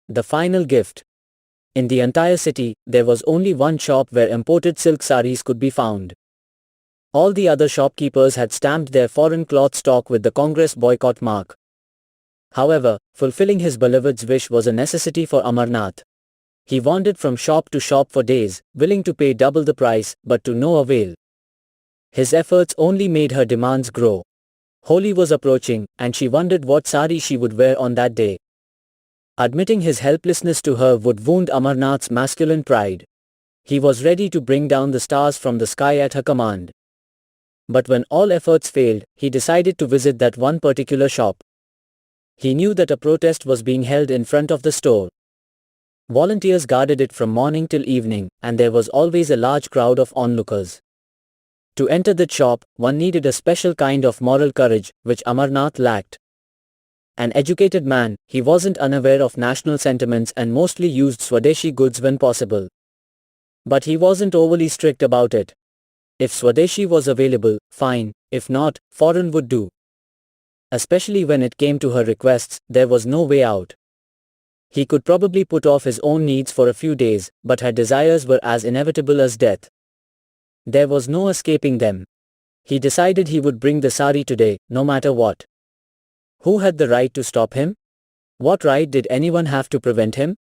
The final gift. In the entire city, there was only one shop where imported silk saris could be found. All the other shopkeepers had stamped their foreign cloth stock with the Congress boycott mark. However, fulfilling his beloved's wish was a necessity for Amarnath. He wandered from shop to shop for days, willing to pay double the price, but to no avail. His efforts only made her demands grow. Holi was approaching, and she wondered what sari she would wear on that day. Admitting his helplessness to her would wound Amarnath's masculine pride. He was ready to bring down the stars from the sky at her command. But when all efforts failed, he decided to visit that one particular shop. He knew that a protest was being held in front of the store. Volunteers guarded it from morning till evening, and there was always a large crowd of onlookers. To enter that shop, one needed a special kind of moral courage, which Amarnath lacked. An educated man, he wasn't unaware of national sentiments and mostly used Swadeshi goods when possible. But he wasn't overly strict about it. If Swadeshi was available, fine, if not, foreign would do. Especially when it came to her requests, there was no way out. He could probably put off his own needs for a few days, but her desires were as inevitable as death. There was no escaping them. He decided he would bring the sari today, no matter what. Who had the right to stop him? What right did anyone have to prevent him?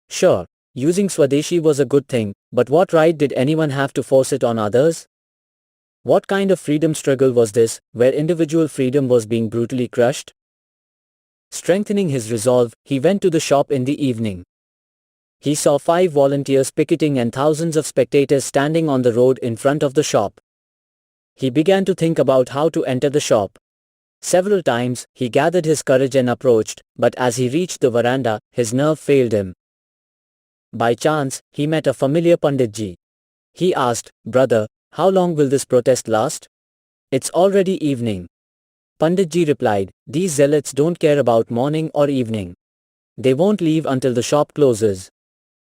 Sure, using Swadeshi was a good thing, but what right did anyone have to force it on others? What kind of freedom struggle was this, where individual freedom was being brutally crushed? Strengthening his resolve, he went to the shop in the evening. He saw 5 volunteers picketing and thousands of spectators standing on the road in front of the shop. He began to think about how to enter the shop. Several times, he gathered his courage and approached, but as he reached the veranda, his nerve failed him. By chance, he met a familiar Panditji. He asked, "Brother, how long will this protest last?" "It's already evening." Panditji replied, "These zealots don't care about morning or evening. They won't leave until the shop closes.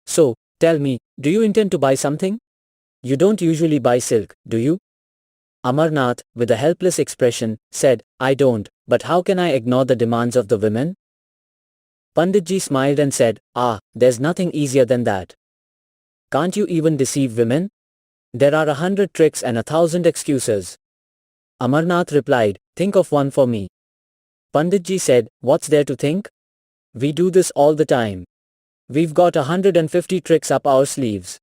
So, tell me, do you intend to buy something? You don't usually buy silk, do you?" Amarnath, with a helpless expression, said, "I don't, but how can I ignore the demands of the women?" Panditji smiled and said, "There's nothing easier than that. Can't you even deceive women? There are 100 tricks and 1,000 excuses." Amarnath replied, "Think of one for me." Panditji said, "What's there to think? We do this all the time. We've got 150 tricks up our sleeves.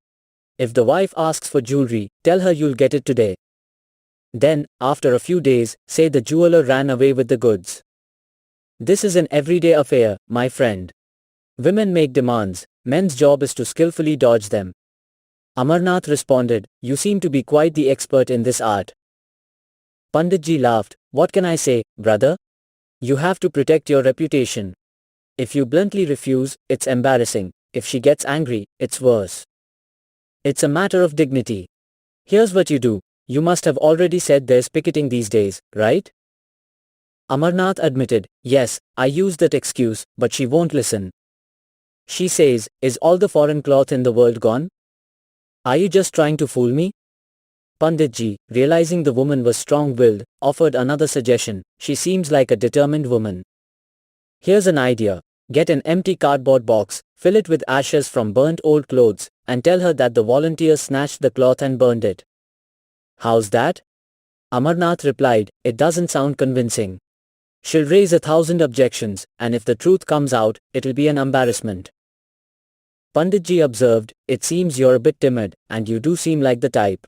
If the wife asks for jewelry, tell her you'll get it today. Then, after a few days, say the jeweler ran away with the goods. This is an everyday affair, my friend. Women make demands, men's job is to skillfully dodge them." Amarnath responded, "You seem to be quite the expert in this art." Panditji laughed, "What can I say, brother? You have to protect your reputation. If you bluntly refuse, it's embarrassing. If she gets angry, it's worse. It's a matter of dignity. Here's what you do. You must have already said there's picketing these days, right?" Amarnath admitted, "Yes, I used that excuse, but she won't listen. She says, is all the foreign cloth in the world gone? Are you just trying to fool me?" Panditji, realizing the woman was strong-willed, offered another suggestion. "She seems like a determined woman. Here's an idea. Get an empty cardboard box, fill it with ashes from burnt old clothes, and tell her that the volunteers snatched the cloth and burned it." "How's that?" Amarnath replied, "It doesn't sound convincing. She'll raise 1,000 objections, and if the truth comes out, it'll be an embarrassment." Panditji observed, "It seems you're a bit timid, and you do seem like the type.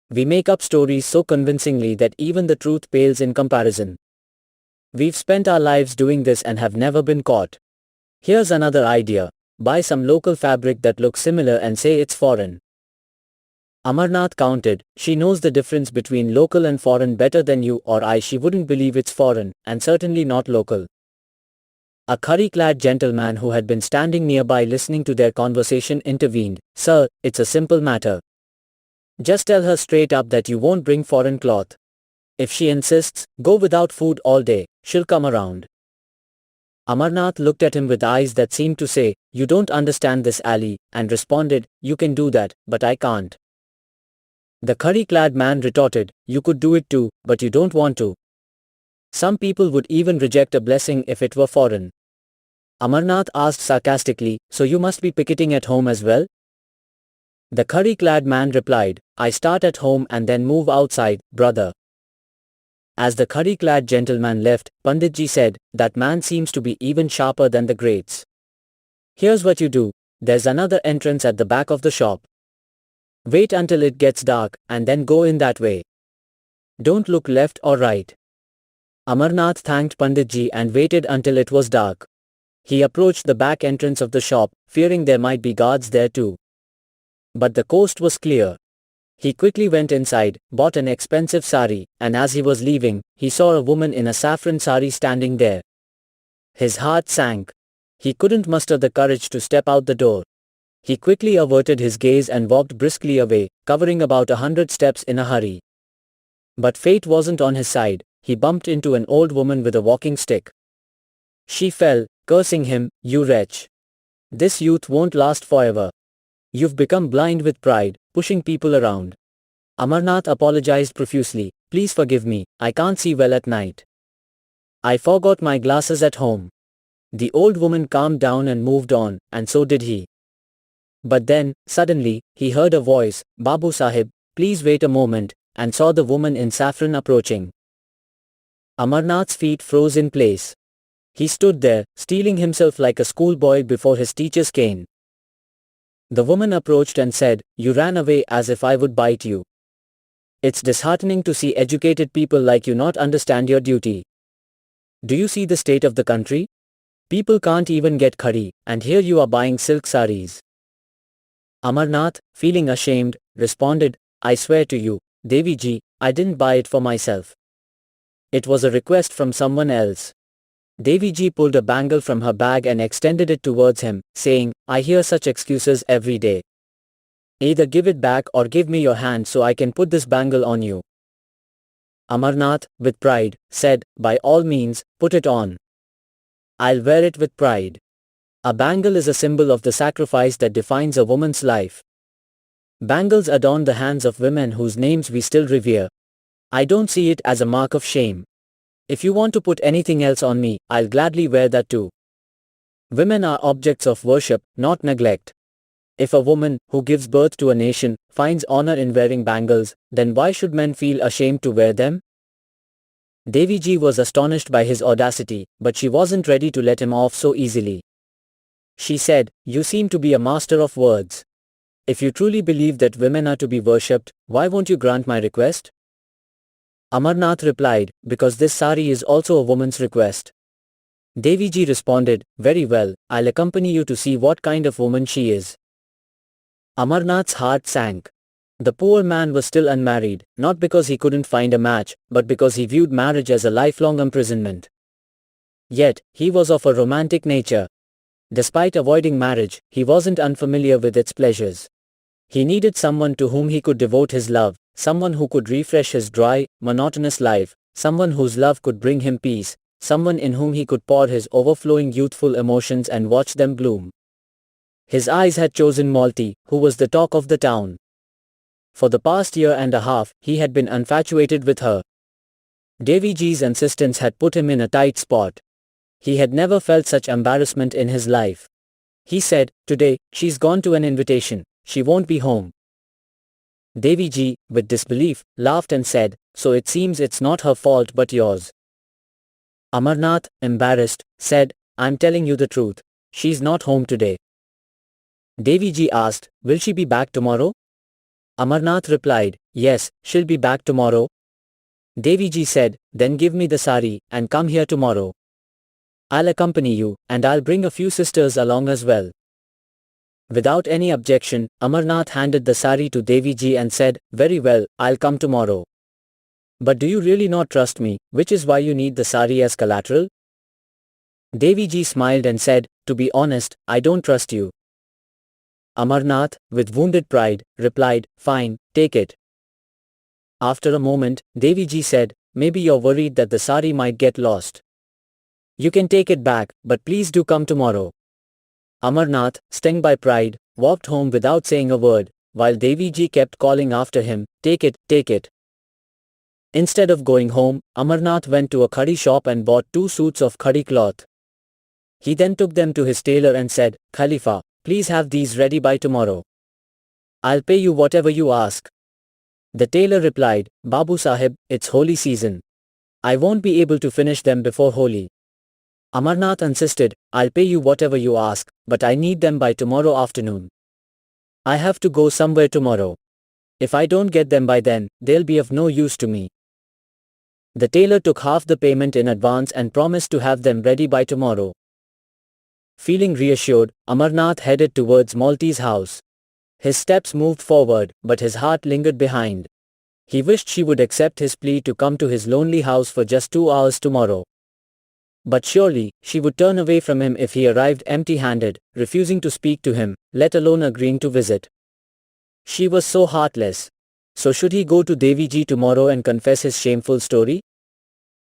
We make up stories so convincingly that even the truth pales in comparison. We've spent our lives doing this and have never been caught. Here's another idea. Buy some local fabric that looks similar and say it's foreign." Amarnath counted, "She knows the difference between local and foreign better than you or I. She wouldn't believe it's foreign, and certainly not local." A curry-clad gentleman who had been standing nearby listening to their conversation intervened, "Sir, it's a simple matter. Just tell her straight up that you won't bring foreign cloth. If she insists, go without food all day, she'll come around." Amarnath looked at him with eyes that seemed to say, "You don't understand this, Ali," and responded, "You can do that, but I can't." The curry-clad man retorted, "You could do it too, but you don't want to. Some people would even reject a blessing if it were foreign." Amarnath asked sarcastically, so you must be picketing at home as well? The curry-clad man replied, I start at home and then move outside, brother. As the curry-clad gentleman left, Panditji said, that man seems to be even sharper than the greats. Here's what you do, there's another entrance at the back of the shop. Wait until it gets dark, and then go in that way. Don't look left or right. Amarnath thanked Panditji and waited until it was dark. He approached the back entrance of the shop, fearing there might be guards there too. But the coast was clear. He quickly went inside, bought an expensive sari, and as he was leaving, he saw a woman in a saffron sari standing there. His heart sank. He couldn't muster the courage to step out the door. He quickly averted his gaze and walked briskly away, covering about 100 steps in a hurry. But fate wasn't on his side. He bumped into an old woman with a walking stick. She fell, cursing him, you wretch. This youth won't last forever. You've become blind with pride, pushing people around. Amarnath apologized profusely, please forgive me, I can't see well at night. I forgot my glasses at home. The old woman calmed down and moved on, and so did he. But then, suddenly, he heard a voice, Babu Sahib, please wait a moment, and saw the woman in saffron approaching. Amarnath's feet froze in place. He stood there, steeling himself like a schoolboy before his teacher's cane. The woman approached and said, you ran away as if I would bite you. It's disheartening to see educated people like you not understand your duty. Do you see the state of the country? People can't even get curry, and here you are buying silk saris. Amarnath, feeling ashamed, responded, I swear to you, Devi ji, I didn't buy it for myself. It was a request from someone else. Devi ji pulled a bangle from her bag and extended it towards him, saying, I hear such excuses every day. Either give it back or give me your hand so I can put this bangle on you. Amarnath, with pride, said, by all means, put it on. I'll wear it with pride. A bangle is a symbol of the sacrifice that defines a woman's life. Bangles adorn the hands of women whose names we still revere. I don't see it as a mark of shame. If you want to put anything else on me, I'll gladly wear that too. Women are objects of worship, not neglect. If a woman, who gives birth to a nation, finds honor in wearing bangles, then why should men feel ashamed to wear them? Devi ji was astonished by his audacity, but she wasn't ready to let him off so easily. She said, you seem to be a master of words. If you truly believe that women are to be worshipped, why won't you grant my request? Amarnath replied, because this sari is also a woman's request. Devi ji responded, very well, I'll accompany you to see what kind of woman she is. Amarnath's heart sank. The poor man was still unmarried, not because he couldn't find a match, but because he viewed marriage as a lifelong imprisonment. Yet, he was of a romantic nature. Despite avoiding marriage, he wasn't unfamiliar with its pleasures. He needed someone to whom he could devote his love, someone who could refresh his dry, monotonous life, someone whose love could bring him peace, someone in whom he could pour his overflowing youthful emotions and watch them bloom. His eyes had chosen Malti, who was the talk of the town. For the past year and a half, he had been infatuated with her. Devi ji's insistence had put him in a tight spot. He had never felt such embarrassment in his life. He said, today, she's gone to an invitation, she won't be home. Devi ji, with disbelief, laughed and said, so it seems it's not her fault but yours. Amarnath, embarrassed, said, I'm telling you the truth, she's not home today. Devi ji asked, will she be back tomorrow? Amarnath replied, yes, she'll be back tomorrow. Devi ji said, then give me the sari, and come here tomorrow. I'll accompany you, and I'll bring a few sisters along as well. Without any objection, Amarnath handed the sari to Devi ji and said, very well, I'll come tomorrow. But do you really not trust me, which is why you need the sari as collateral? Devi ji smiled and said, to be honest, I don't trust you. Amarnath, with wounded pride, replied, fine, take it. After a moment, Devi ji said, maybe you're worried that the sari might get lost. You can take it back, but please do come tomorrow. Amarnath, stung by pride, walked home without saying a word, while Devi ji kept calling after him, take it, take it. Instead of going home, Amarnath went to a khadi shop and bought 2 suits of khadi cloth. He then took them to his tailor and said, Khalifa, please have these ready by tomorrow. I'll pay you whatever you ask. The tailor replied, Babu Sahib, it's Holi season. I won't be able to finish them before Holi. Amarnath insisted, I'll pay you whatever you ask, but I need them by tomorrow afternoon. I have to go somewhere tomorrow. If I don't get them by then, they'll be of no use to me. The tailor took half the payment in advance and promised to have them ready by tomorrow. Feeling reassured, Amarnath headed towards Malti's house. His steps moved forward, but his heart lingered behind. He wished she would accept his plea to come to his lonely house for just 2 hours tomorrow. But surely, she would turn away from him if he arrived empty-handed, refusing to speak to him, let alone agreeing to visit. She was so heartless. So should he go to Devi Ji tomorrow and confess his shameful story?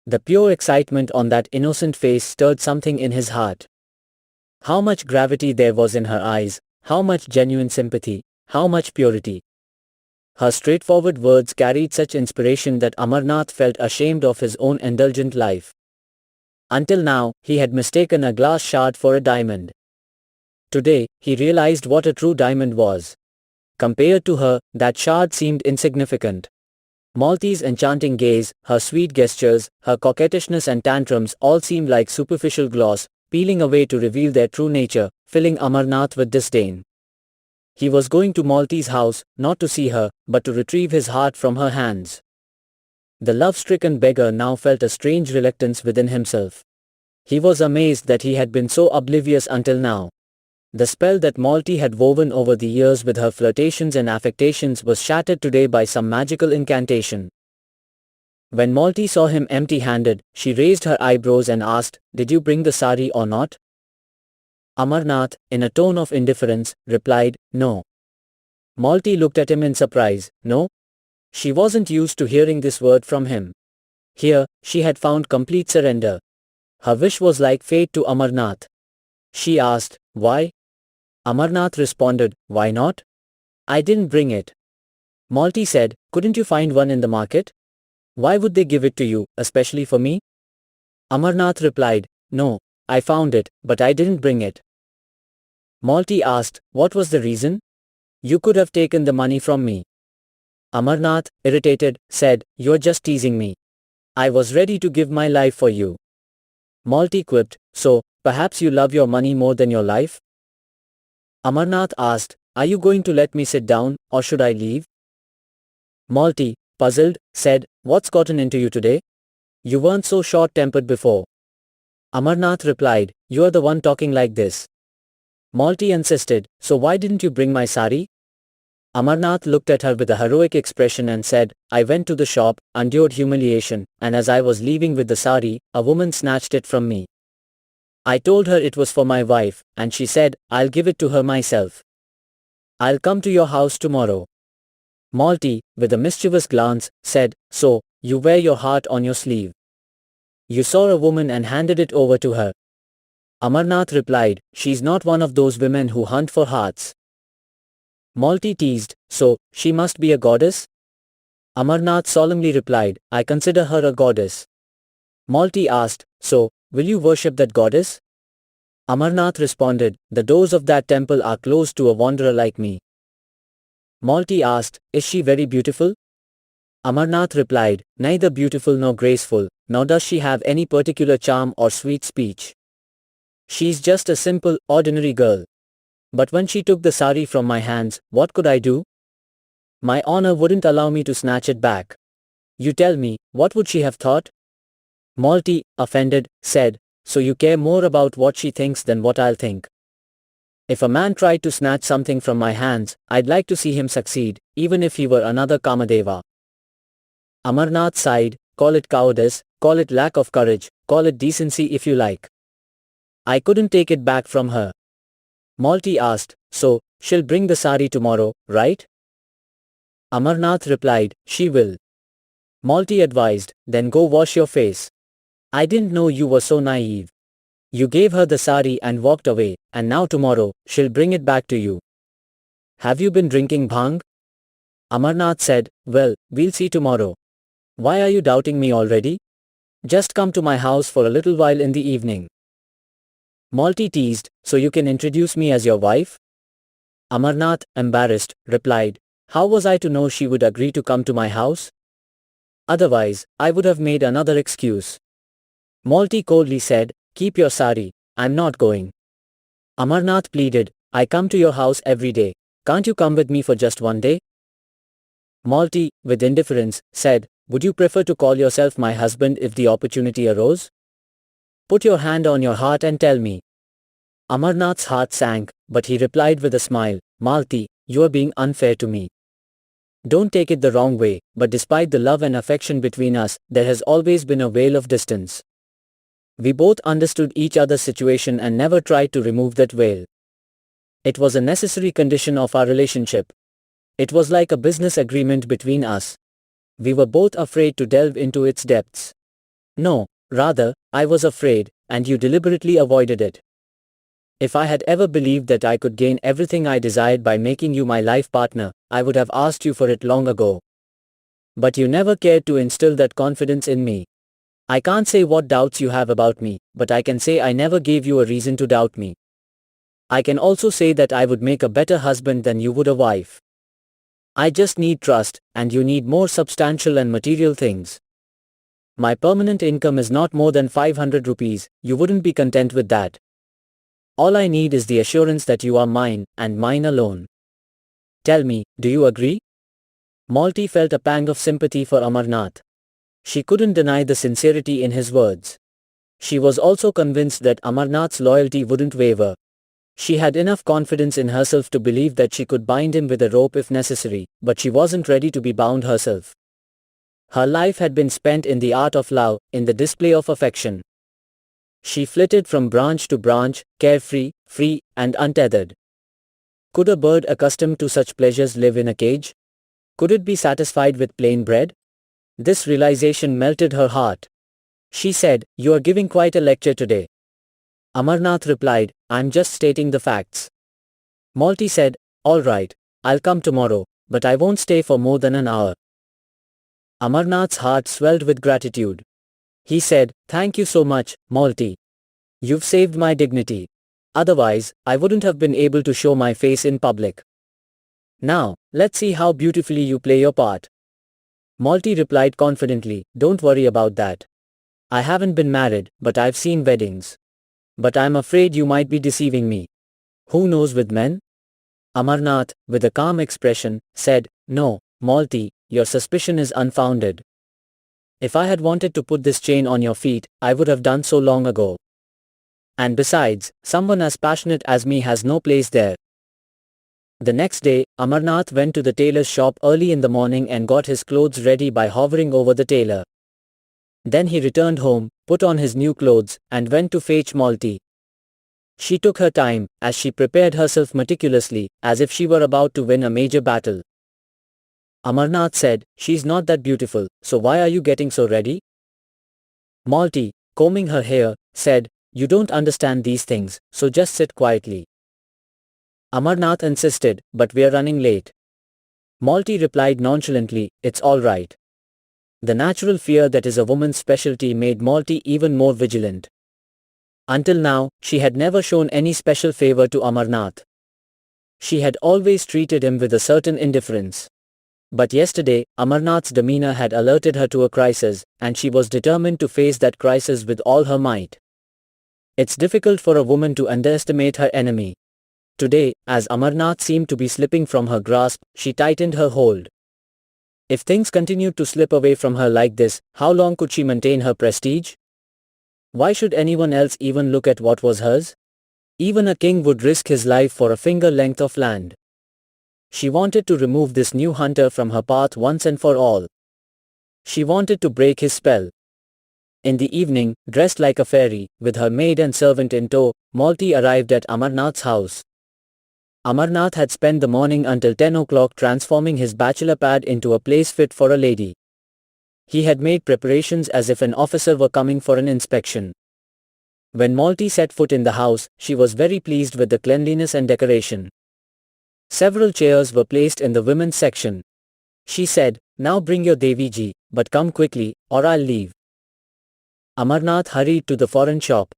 The pure excitement on that innocent face stirred something in his heart. How much gravity there was in her eyes, how much genuine sympathy, how much purity. Her straightforward words carried such inspiration that Amarnath felt ashamed of his own indulgent life. Until now, he had mistaken a glass shard for a diamond. Today, he realized what a true diamond was. Compared to her, that shard seemed insignificant. Malti's enchanting gaze, her sweet gestures, her coquettishness and tantrums all seemed like superficial gloss, peeling away to reveal their true nature, filling Amarnath with disdain. He was going to Malti's house, not to see her, but to retrieve his heart from her hands. The love-stricken beggar now felt a strange reluctance within himself. He was amazed that he had been so oblivious until now. The spell that Malti had woven over the years with her flirtations and affectations was shattered today by some magical incantation. When Malti saw him empty-handed, she raised her eyebrows and asked, Did you bring the sari or not? Amarnath, in a tone of indifference, replied, No. Malti looked at him in surprise. No? She wasn't used to hearing this word from him. Here, she had found complete surrender. Her wish was like fate to Amarnath. She asked, Why? Amarnath responded, Why not? I didn't bring it. Malti said, Couldn't you find one in the market? Why would they give it to you, especially for me? Amarnath replied, No, I found it, but I didn't bring it. Malti asked, What was the reason? You could have taken the money from me. Amarnath, irritated, said, You're just teasing me. I was ready to give my life for you. Malti quipped, So, perhaps you love your money more than your life? Amarnath asked, Are you going to let me sit down, or should I leave? Malti, puzzled, said, What's gotten into you today? You weren't so short-tempered before. Amarnath replied, You're the one talking like this. Malti insisted, So why didn't you bring my sari? Amarnath looked at her with a heroic expression and said, I went to the shop, endured humiliation, and as I was leaving with the sari, a woman snatched it from me. I told her it was for my wife, and she said, I'll give it to her myself. I'll come to your house tomorrow. Malti, with a mischievous glance, said, So, you wear your heart on your sleeve. You saw a woman and handed it over to her. Amarnath replied, She's not one of those women who hunt for hearts. Malti teased, So, she must be a goddess? Amarnath solemnly replied, I consider her a goddess. Malti asked, So, will you worship that goddess? Amarnath responded, The doors of that temple are closed to a wanderer like me. Malti asked, Is she very beautiful? Amarnath replied, Neither beautiful nor graceful, nor does she have any particular charm or sweet speech. She's just a simple, ordinary girl. But when she took the sari from my hands, what could I do? My honor wouldn't allow me to snatch it back. You tell me, what would she have thought? Malti, offended, said, So you care more about what she thinks than what I'll think. If a man tried to snatch something from my hands, I'd like to see him succeed, even if he were another Kamadeva. Amarnath sighed, Call it cowardice, call it lack of courage, call it decency if you like. I couldn't take it back from her. Malti asked, So, she'll bring the sari tomorrow, right? Amarnath replied, She will. Malti advised, Then go wash your face. I didn't know you were so naive. You gave her the sari and walked away, and now tomorrow, she'll bring it back to you. Have you been drinking bhang? Amarnath said, Well, we'll see tomorrow. Why are you doubting me already? Just come to my house for a little while in the evening. Malti teased, so you can introduce me as your wife? Amarnath, embarrassed, replied, how was I to know she would agree to come to my house? Otherwise, I would have made another excuse. Malti coldly said, keep your sari, I'm not going. Amarnath pleaded, I come to your house every day, can't you come with me for just one day? Malti, with indifference, said, would you prefer to call yourself my husband if the opportunity arose? Put your hand on your heart and tell me. Amarnath's heart sank, but he replied with a smile, Malti, you are being unfair to me. Don't take it the wrong way, but despite the love and affection between us, there has always been a veil of distance. We both understood each other's situation and never tried to remove that veil. It was a necessary condition of our relationship. It was like a business agreement between us. We were both afraid to delve into its depths. No, rather, I was afraid, and you deliberately avoided it. If I had ever believed that I could gain everything I desired by making you my life partner, I would have asked you for it long ago. But you never cared to instill that confidence in me. I can't say what doubts you have about me, but I can say I never gave you a reason to doubt me. I can also say that I would make a better husband than you would a wife. I just need trust, and you need more substantial and material things. My permanent income is not more than 500 rupees, you wouldn't be content with that. All I need is the assurance that you are mine, and mine alone. Tell me, do you agree? Malti felt a pang of sympathy for Amarnath. She couldn't deny the sincerity in his words. She was also convinced that Amarnath's loyalty wouldn't waver. She had enough confidence in herself to believe that she could bind him with a rope if necessary, but she wasn't ready to be bound herself. Her life had been spent in the art of love, in the display of affection. She flitted from branch to branch, carefree, free, and untethered. Could a bird accustomed to such pleasures live in a cage? Could it be satisfied with plain bread? This realization melted her heart. She said, you are giving quite a lecture today. Amarnath replied, I'm just stating the facts. Malti said, all right, I'll come tomorrow, but I won't stay for more than an hour. Amarnath's heart swelled with gratitude. He said, thank you so much, Malti. You've saved my dignity. Otherwise, I wouldn't have been able to show my face in public. Now, let's see how beautifully you play your part. Malti replied confidently, don't worry about that. I haven't been married, but I've seen weddings. But I'm afraid you might be deceiving me. Who knows with men? Amarnath, with a calm expression, said, no, Malti, your suspicion is unfounded. If I had wanted to put this chain on your feet, I would have done so long ago. And besides, someone as passionate as me has no place there. The next day, Amarnath went to the tailor's shop early in the morning and got his clothes ready by hovering over the tailor. Then he returned home, put on his new clothes, and went to fetch Malti. She took her time, as she prepared herself meticulously, as if she were about to win a major battle. Amarnath said, she's not that beautiful, so why are you getting so ready? Malti, combing her hair, said, you don't understand these things, so just sit quietly. Amarnath insisted, but we're running late. Malti replied nonchalantly, it's all right. The natural fear that is a woman's specialty made Malti even more vigilant. Until now, she had never shown any special favor to Amarnath. She had always treated him with a certain indifference. But yesterday, Amarnath's demeanor had alerted her to a crisis, and she was determined to face that crisis with all her might. It's difficult for a woman to underestimate her enemy. Today, as Amarnath seemed to be slipping from her grasp, she tightened her hold. If things continued to slip away from her like this, how long could she maintain her prestige? Why should anyone else even look at what was hers? Even a king would risk his life for a finger length of land. She wanted to remove this new hunter from her path once and for all. She wanted to break his spell. In the evening, dressed like a fairy, with her maid and servant in tow, Malti arrived at Amarnath's house. Amarnath had spent the morning until 10 o'clock transforming his bachelor pad into a place fit for a lady. He had made preparations as if an officer were coming for an inspection. When Malti set foot in the house, she was very pleased with the cleanliness and decoration. Several chairs were placed in the women's section. She said, now bring your Devi ji, but come quickly, or I'll leave. Amarnath hurried to the foreign shop.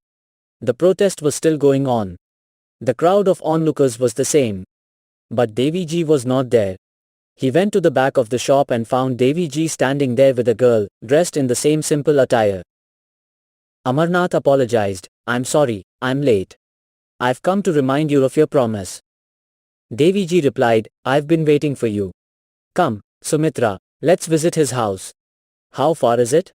The protest was still going on. The crowd of onlookers was the same. But Devi ji was not there. He went to the back of the shop and found Devi ji standing there with a girl, dressed in the same simple attire. Amarnath apologized. "I'm sorry, I'm late. I've come to remind you of your promise." Devi ji replied, "I've been waiting for you. Come, Sumitra, let's visit his house." "How far is it?"